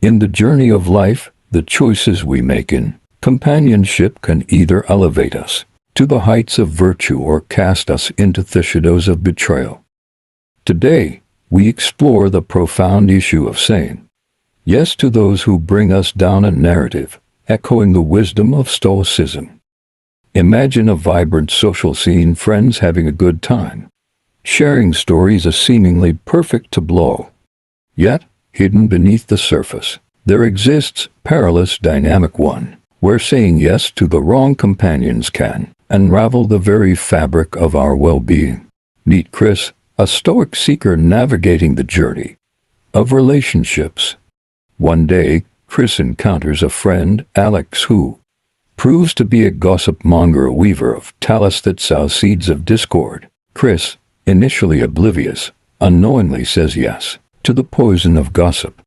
In the journey of life, the choices we make in companionship can either elevate us to the heights of virtue or cast us into the shadows of betrayal. Today, we explore the profound issue of saying yes to those who bring us down, a narrative echoing the wisdom of Stoicism. Imagine a vibrant social scene, friends having a good time, sharing stories a seemingly perfect tableau. Yet, hidden beneath the surface, there exists perilous dynamic one, where saying yes to the wrong companions can unravel the very fabric of our well-being. Meet Chris, a stoic seeker navigating the journey of relationships. One day, Chris encounters a friend, Alex, who proves to be a gossip monger, a weaver of tales that sow seeds of discord. Chris, initially oblivious, unknowingly says yes to the poison of gossip.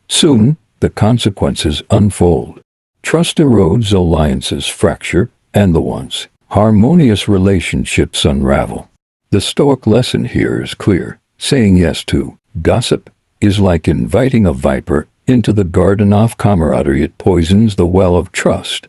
Soon, the consequences unfold. Trust erodes, alliances fracture, and the once harmonious relationships unravel. The Stoic lesson here is clear. Saying yes to gossip is like inviting a viper into the garden of camaraderie. It poisons the well of trust.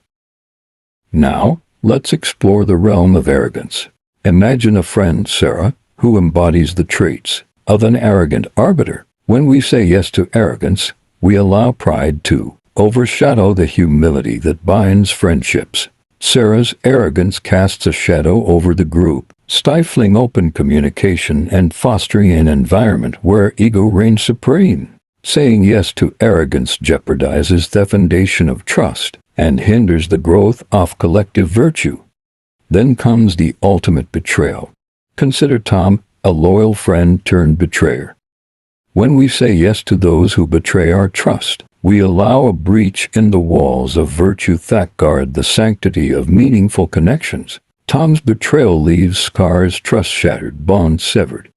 Now, let's explore the realm of arrogance. Imagine a friend, Sarah, who embodies the traits of an arrogant arbiter. When we say yes to arrogance, we allow pride to overshadow the humility that binds friendships. Sarah's arrogance casts a shadow over the group, stifling open communication and fostering an environment where ego reigns supreme. Saying yes to arrogance jeopardizes the foundation of trust and hinders the growth of collective virtue. Then comes the ultimate betrayal. Consider Tom, a loyal friend turned betrayer. When we say yes to those who betray our trust, we allow a breach in the walls of virtue that guard the sanctity of meaningful connections. Tom's betrayal leaves scars, trust shattered, bonds severed.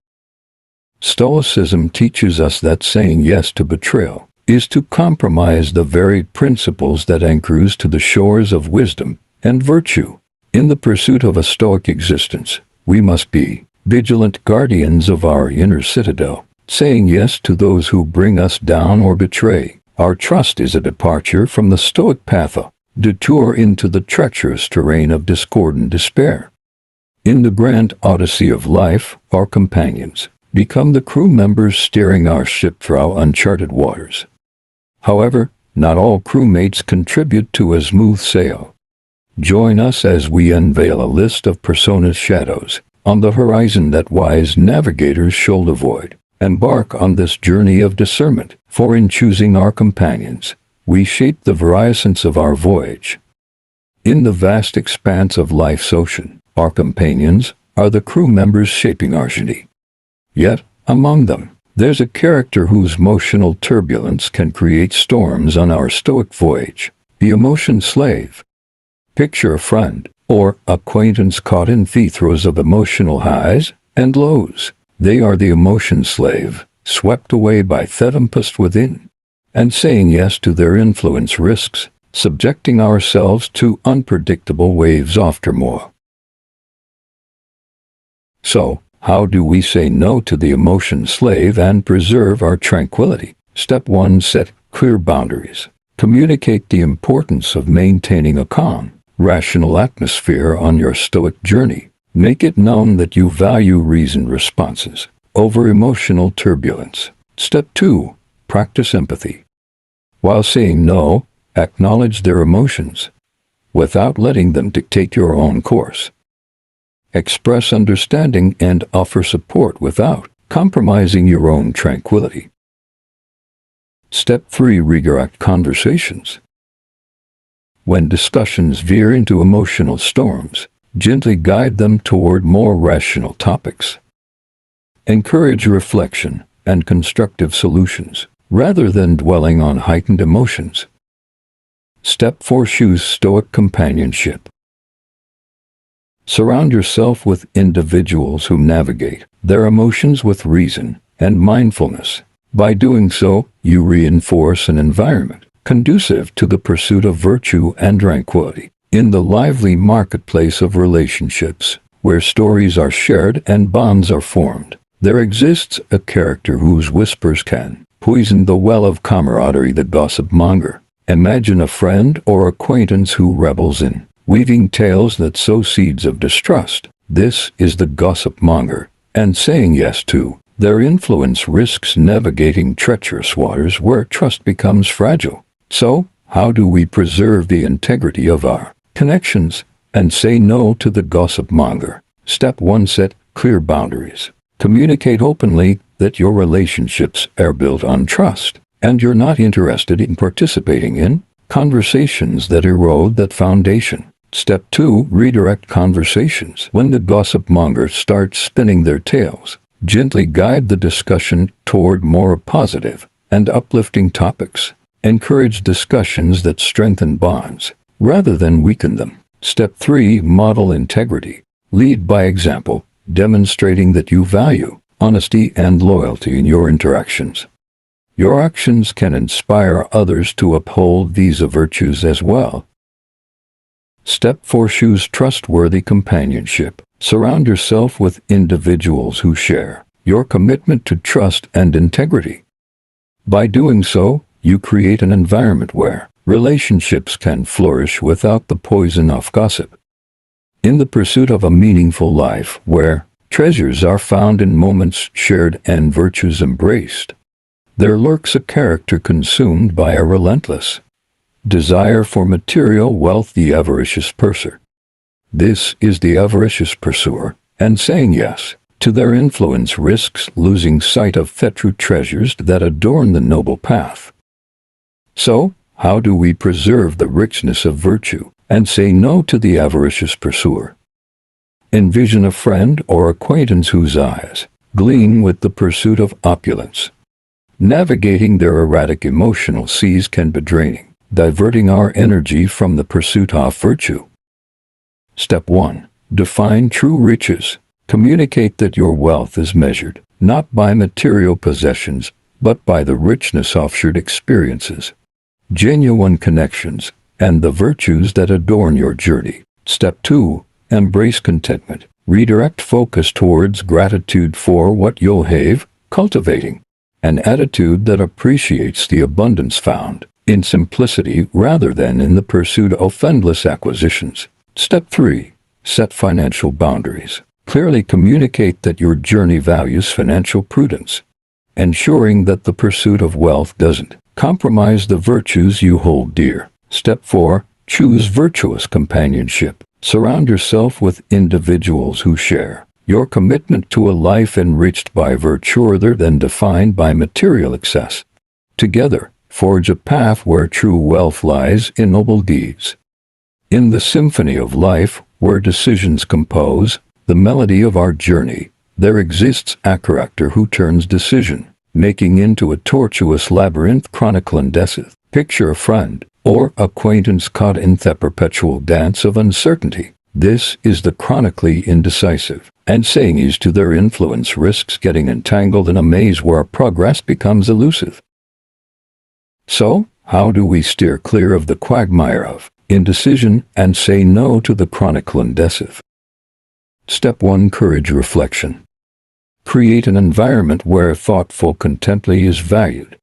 Stoicism teaches us that saying yes to betrayal is to compromise the very principles that anchor us to the shores of wisdom and virtue. In the pursuit of a Stoic existence, we must be vigilant guardians of our inner citadel. Saying yes to those who bring us down or betray our trust is a departure from the Stoic path, a detour into the treacherous terrain of discord and despair. In the grand odyssey of life, our companions become the crew members steering our ship through uncharted waters. However, not all crewmates contribute to a smooth sail. Join us as we unveil a list of personas, shadows on the horizon that wise navigators should avoid. Embark on this journey of discernment, for in choosing our companions, we shape the horizons of our voyage. In the vast expanse of life's ocean, our companions are the crew members shaping our journey. Yet, among them, there's a character whose emotional turbulence can create storms on our Stoic voyage, the emotion slave. Picture a friend or acquaintance caught in the throes of emotional highs and lows. They are the emotion slave, swept away by the tempest within. And saying yes to their influence risks subjecting ourselves to unpredictable waves of turmoil. So, how do we say no to the emotion slave and preserve our tranquility? Step 1. Set clear boundaries. Communicate the importance of maintaining a calm, rational atmosphere on your Stoic journey. Make it known that you value reasoned responses over emotional turbulence. Step 2. Practice empathy. While saying no, acknowledge their emotions, without letting them dictate your own course. Express understanding and offer support without compromising your own tranquility. Step 3. Redirect conversations. When discussions veer into emotional storms, gently guide them toward more rational topics. Encourage reflection and constructive solutions, rather than dwelling on heightened emotions. Step 4. Choose Stoic companionship. Surround yourself with individuals who navigate their emotions with reason and mindfulness. By doing so, you reinforce an environment conducive to the pursuit of virtue and tranquility. In the lively marketplace of relationships, where stories are shared and bonds are formed, there exists a character whose whispers can poison the well of camaraderie, the gossip monger. Imagine a friend or acquaintance who revels in weaving tales that sow seeds of distrust. This is the gossip monger, and saying yes to their influence risks navigating treacherous waters where trust becomes fragile. So, how do we preserve the integrity of our connections and say no to the gossip monger? Step 1. Set clear boundaries. Communicate openly that your relationships are built on trust, and you're not interested in participating in conversations that erode that foundation. Step 2. Redirect conversations. When the gossip monger starts spinning their tales, gently guide the discussion toward more positive and uplifting topics. Encourage discussions that strengthen bonds rather than weaken them. Step 3. Model integrity. Lead by example, demonstrating that you value honesty and loyalty in your interactions. Your actions can inspire others to uphold these virtues as well. Step 4. Choose trustworthy companionship. Surround yourself with individuals who share your commitment to trust and integrity. By doing so, you create an environment where relationships can flourish without the poison of gossip. In the pursuit of a meaningful life where treasures are found in moments shared and virtues embraced, there lurks a character consumed by a relentless desire for material wealth, the avaricious pursuer. This is the avaricious pursuer, and saying yes to their influence risks losing sight of the true treasures that adorn the noble path. So, how do we preserve the richness of virtue and say no to the avaricious pursuer? Envision a friend or acquaintance whose eyes gleam with the pursuit of opulence. Navigating their erratic emotional seas can be draining, diverting our energy from the pursuit of virtue. Step 1. Define true riches. Communicate that your wealth is measured not by material possessions, but by the richness of shared experiences, genuine connections, and the virtues that adorn your journey. Step 2. Embrace contentment. Redirect focus towards gratitude for what you have, cultivating an attitude that appreciates the abundance found in simplicity rather than in the pursuit of endless acquisitions. Step 3. Set financial boundaries. Clearly communicate that your journey values financial prudence, ensuring that the pursuit of wealth doesn't compromise the virtues you hold dear. Step 4. Choose virtuous companionship. Surround yourself with individuals who share your commitment to a life enriched by virtue rather than defined by material excess. Together, forge a path where true wealth lies in noble deeds. In the symphony of life, where decisions compose the melody of our journey, there exists a character who turns decision-making into a tortuous labyrinth chroniclandescent. Picture a friend or acquaintance caught in the perpetual dance of uncertainty. This is the chronically indecisive, and saying yes to their influence risks getting entangled in a maze where progress becomes elusive. So, how do we steer clear of the quagmire of indecision and say no to the chroniclandescent? Step 1. Courage reflection. Create an environment where thoughtful contemplation is valued.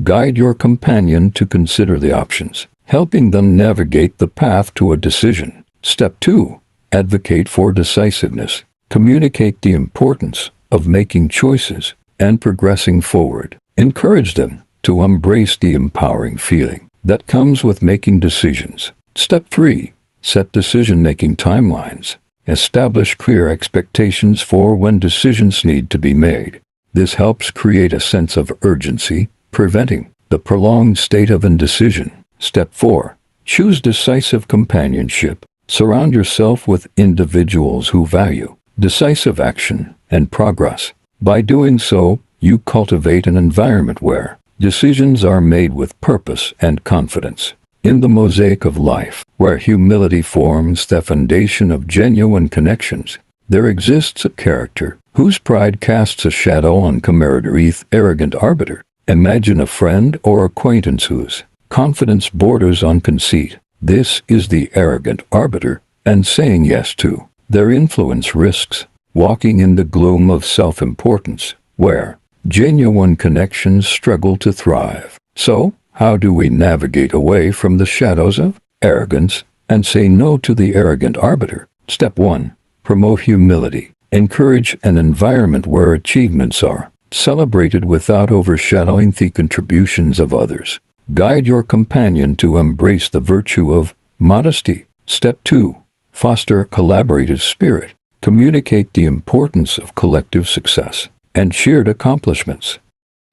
Guide your companion to consider the options, helping them navigate the path to a decision. Step 2. Advocate for decisiveness. Communicate the importance of making choices and progressing forward. Encourage them to embrace the empowering feeling that comes with making decisions. Step 3. Set decision-making timelines. Establish clear expectations for when decisions need to be made. This helps create a sense of urgency, preventing the prolonged state of indecision. Step 4. Choose decisive companionship. Surround yourself with individuals who value decisive action and progress. By doing so, you cultivate an environment where decisions are made with purpose and confidence. In the mosaic of life, where humility forms the foundation of genuine connections, there exists a character whose pride casts a shadow on camaraderie, the arrogant arbiter. Imagine a friend or acquaintance whose confidence borders on conceit. This is the arrogant arbiter, and saying yes to their influence risks walking in the gloom of self-importance, where Genuine connections struggle to thrive. So, how do we navigate away from the shadows of arrogance and say no to the arrogant arbiter? Step 1. Promote humility. Encourage an environment where achievements are celebrated without overshadowing the contributions of others. Guide your companion to embrace the virtue of modesty. Step 2. Foster a collaborative spirit. Communicate the importance of collective success and shared accomplishments.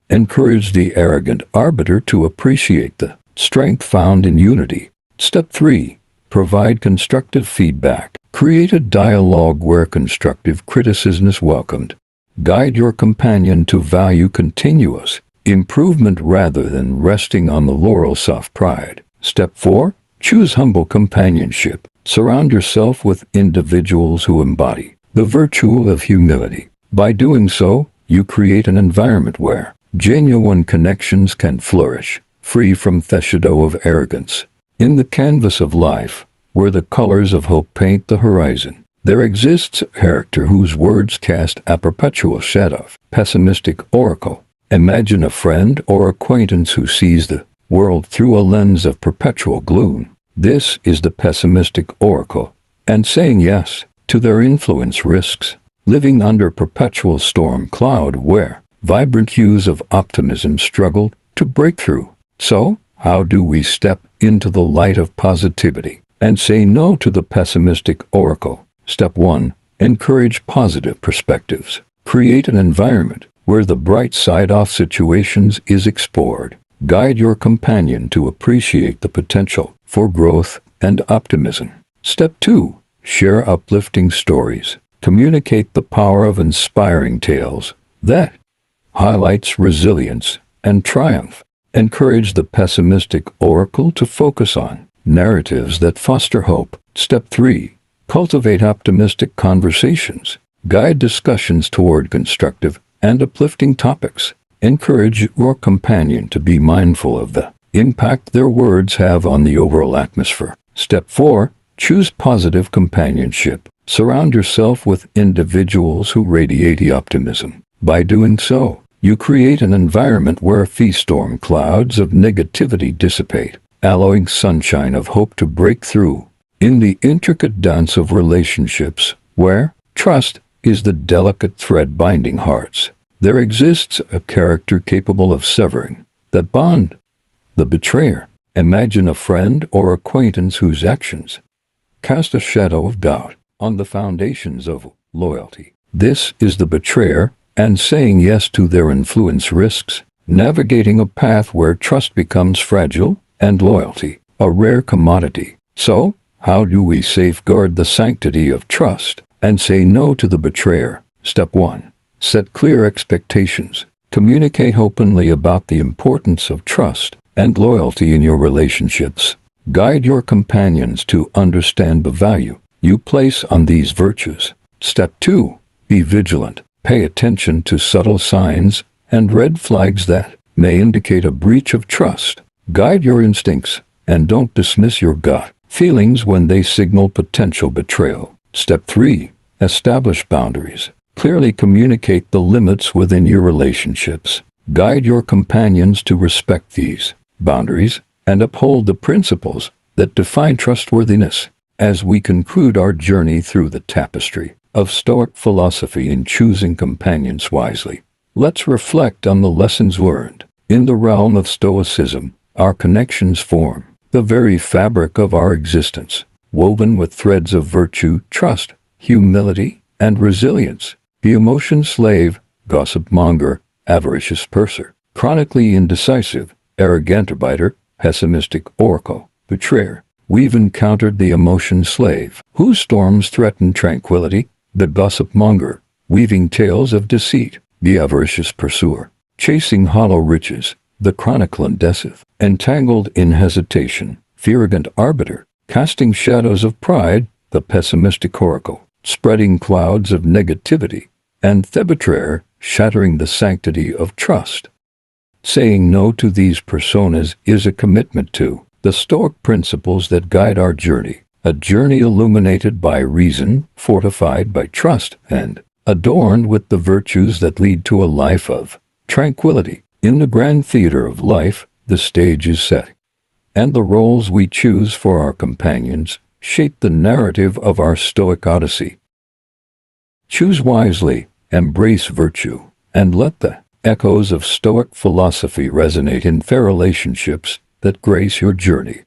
Encourage the arrogant arbiter to appreciate the strength found in unity. Step 3. Provide constructive feedback. Create a dialogue where constructive criticism is welcomed. Guide your companion to value continuous improvement rather than resting on the laurels of pride. Step 4. Choose humble companionship. Surround yourself with individuals who embody the virtue of humility. By doing so, you create an environment where genuine connections can flourish, free from the shadow of arrogance. In the canvas of life, where the colors of hope paint the horizon, there exists a character whose words cast a perpetual shadow. Pessimistic oracle. Imagine a friend or acquaintance who sees the world through a lens of perpetual gloom. This is the pessimistic oracle, and saying yes to their influence risks living under perpetual storm cloud where vibrant hues of optimism struggle to break through. So, how do we step into the light of positivity and say no to the pessimistic oracle? Step 1. Encourage positive perspectives. Create an environment where the bright side of situations is explored. Guide your companion to appreciate the potential for growth and optimism. Step 2. Share uplifting stories. Communicate the power of inspiring tales that highlights resilience and triumph. Encourage the pessimistic oracle to focus on narratives that foster hope. Step 3. Cultivate optimistic conversations. Guide discussions toward constructive and uplifting topics. Encourage your companion to be mindful of the impact their words have on the overall atmosphere. Step 4. Choose positive companionship. Surround yourself with individuals who radiate optimism. By doing so, you create an environment where the storm clouds of negativity dissipate, allowing sunshine of hope to break through. In the intricate dance of relationships, where trust is the delicate thread binding hearts, there exists a character capable of severing that bond. The betrayer. Imagine a friend or acquaintance whose actions cast a shadow of doubt on the foundations of loyalty. This is the betrayer, and saying yes to their influence risks navigating a path where trust becomes fragile and loyalty a rare commodity. So, how do we safeguard the sanctity of trust and say no to the betrayer? Step 1. Set clear expectations. Communicate openly about the importance of trust and loyalty in your relationships. Guide your companions to understand the value you place on these virtues. Step 2. Be vigilant. Pay attention to subtle signs and red flags that may indicate a breach of trust. Guide your instincts and don't dismiss your gut feelings when they signal potential betrayal. Step 3. Establish boundaries. Clearly communicate the limits within your relationships. Guide your companions to respect these boundaries and uphold the principles that define trustworthiness. As we conclude our journey through the tapestry of Stoic philosophy in choosing companions wisely, let's reflect on the lessons learned. In the realm of Stoicism, our connections form the very fabric of our existence, woven with threads of virtue, trust, humility, and resilience. The emotion slave, gossip monger, avaricious purser, chronically indecisive, arrogant arbiter, pessimistic oracle, betrayer. We've encountered the emotion slave, whose storms threaten tranquility, the gossip monger, weaving tales of deceit, the avaricious pursuer, chasing hollow riches, the chronicle indecisive, entangled in hesitation, the arrogant arbiter, casting shadows of pride, the pessimistic oracle, spreading clouds of negativity, and the betrayer, shattering the sanctity of trust. Saying no to these personas is a commitment to the Stoic principles that guide our journey, a journey illuminated by reason, fortified by trust, and adorned with the virtues that lead to a life of Tranquility. In the grand theater of life, the stage is set, and the roles we choose for our companions shape the narrative of our Stoic Odyssey. Choose wisely, embrace virtue, and let the echoes of Stoic philosophy resonate in fair relationships that grace your journey.